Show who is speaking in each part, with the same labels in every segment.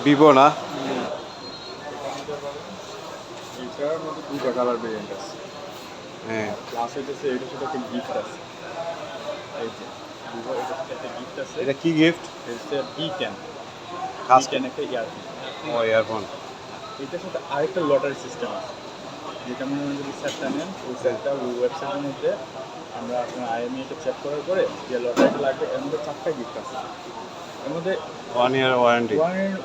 Speaker 1: Vivo না?
Speaker 2: এইটার মধ্যে দুইটা কালার ভেরিয়েন্ট আছে।
Speaker 1: হ্যাঁ।
Speaker 2: প্লাস হইতেছে এটার সাথে একটা গিফট আছে। এই যে ভিভো এটার সাথে একটা গিফট আছে।
Speaker 1: এটা কি গিফট?
Speaker 2: এটা হচ্ছে B10
Speaker 1: কাজ
Speaker 2: B10 একটা ইয়ারফোন।
Speaker 1: ও ইয়ারফোন।
Speaker 2: এটার সাথে আরেকটা লটারি সিস্টেম আছে, যেটা মনে হয় যদি সেটটা নেন ওই সেটটা ওয়েবসাইটের মধ্যে আমরা আপনার IMEI-টা চেক করার পরে যে লটারিটা লাগবে এর মধ্যে 4টা গিফট আছে। এর মধ্যে
Speaker 1: 1 ইয়ার ওয়ারেন্টি।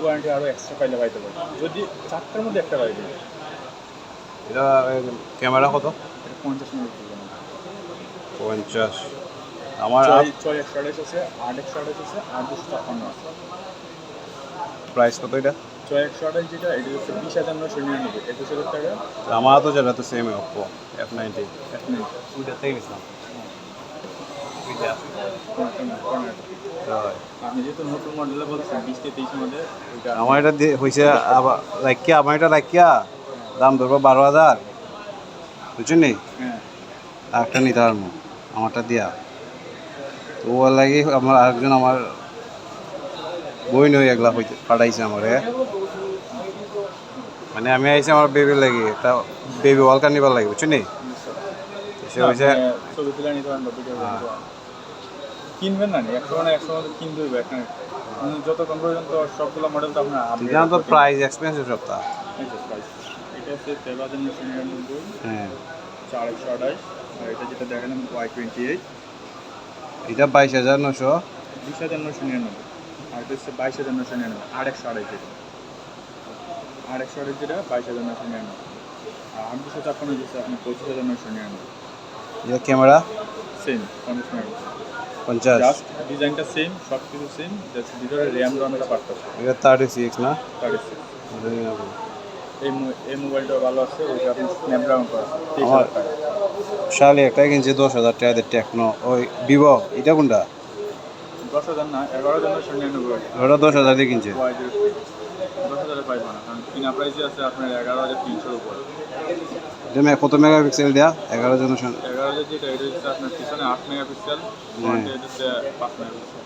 Speaker 2: ওয়ারেন্টি আরও এক্সট্রা পাইলে পাইতে পারে, যদি 4টার মধ্যে একটা পাইবে।
Speaker 1: এটা ক্যামেরা কত?
Speaker 2: এটা 50 মিনিট চলবে না।
Speaker 1: 50। আমার
Speaker 2: ছয় 128 আছে, 8 128 আছে, 8 256 আছে।
Speaker 1: প্রাইস কত এটা?
Speaker 2: 6 128 যেটা এটা হচ্ছে 20,999, 21,000 টাকা।
Speaker 1: আমার তো যেটা তো সেম Oppo F90।
Speaker 2: এখন
Speaker 1: ওইটা থেকে নিছিলাম। ওইটা। হয়।
Speaker 2: আপনি যেহেতু নতুন মডেলে বলছেন 20-23 মডেল, ওইটা
Speaker 1: আমার এটা হয়েছে আবার লাইকিয়া, আমার এটা লাইকিয়া দাম ধরবো 12,000, বুঝছেন নি?
Speaker 2: হ্যাঁ
Speaker 1: একটা নিতে পারবো আমারটা দিয়া। তো ও লাগে আমার আরেকজন আমার বই নই এগুলা হইতে পাঠাইছে আমারে। মানে আমি আইছি আমার বেবি লাগি একটা বেবি ওয়ালকার নিবার লাগে, বুঝছেন নি? সে হয়েছে
Speaker 2: ছবি তুলে নিতে পারেন বা ভিডিও করতে পারেন। কিনবেন না 100 না 100 মধ্যে কিনতে হইবে এখন। যতক্ষণ পর্যন্ত সবগুলো মডেল তো আপনার
Speaker 1: জানেন তো প্রাইস এক্সপেন্সিভ সবটা।
Speaker 2: প্রাইস এটা হচ্ছে 13,999,
Speaker 1: হ্যাঁ
Speaker 2: 4 128। আর এটা যেটা দেখেন Y28
Speaker 1: এটা 22,900।
Speaker 2: 20,999। আর এটা হচ্ছে 22,999, আর 128 যেটা, আর 128 যেটা 22,999। আর 8 256 যেটা আপনি 25,999।
Speaker 1: এটা ক্যামেরা
Speaker 2: সেম 50 মেগা,
Speaker 1: 50।
Speaker 2: জাস্ট ডিজাইনটা সেম, সব কিছু সেম, জাস্ট ভিতরে র্যাম রমটা পার্থক্য।
Speaker 1: এটা 36 না?
Speaker 2: 36। এই মোবাইলটা ভালো আছে, ওইটা আপনি স্ন্যাপড্রাগন করা আছে 23,000 টাকা।
Speaker 1: শালি একটা কিনছে 10,000 টাকা দিয়ে টেকনো, ওই ভিভো। এটা কোনটা?
Speaker 2: 10,000 না, 11,999।
Speaker 1: ওটা 10,000 দিয়ে কিনছে।
Speaker 2: 10,000 পাইব না, কারণ কিনা প্রাইসে আছে আপনার 11,300 উপরে।
Speaker 1: এটা কত মেগাপিক্সেল দেয়া? 11 জেনারেশন।
Speaker 2: 11,000 যেটা এটা হচ্ছে আপনার পিছনে 8 মেগাপিক্সেল, ফ্রন্টে এটা হচ্ছে 5 মেগাপিক্সেল।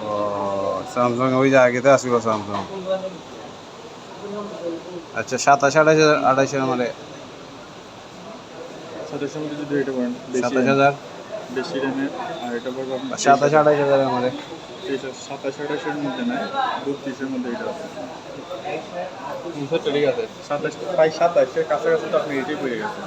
Speaker 1: ও স্যামসাং ওই যে আগেতে আসছিল স্যামসাং। আচ্ছা 27-28 মানে
Speaker 2: 27,000 মধ্যে যদি এটা করেন
Speaker 1: 27,000।
Speaker 2: বেশি র্যামের, আর এটা পড়বে আপনার
Speaker 1: 27-28 মানে
Speaker 2: 27-28-এর মধ্যে নয়, 32-এর মধ্যে এটা আছে। ঠিক আছে 27, প্রায় 27-এর কাছাকাছি তো আপনি এটাই পেয়ে গেছেন।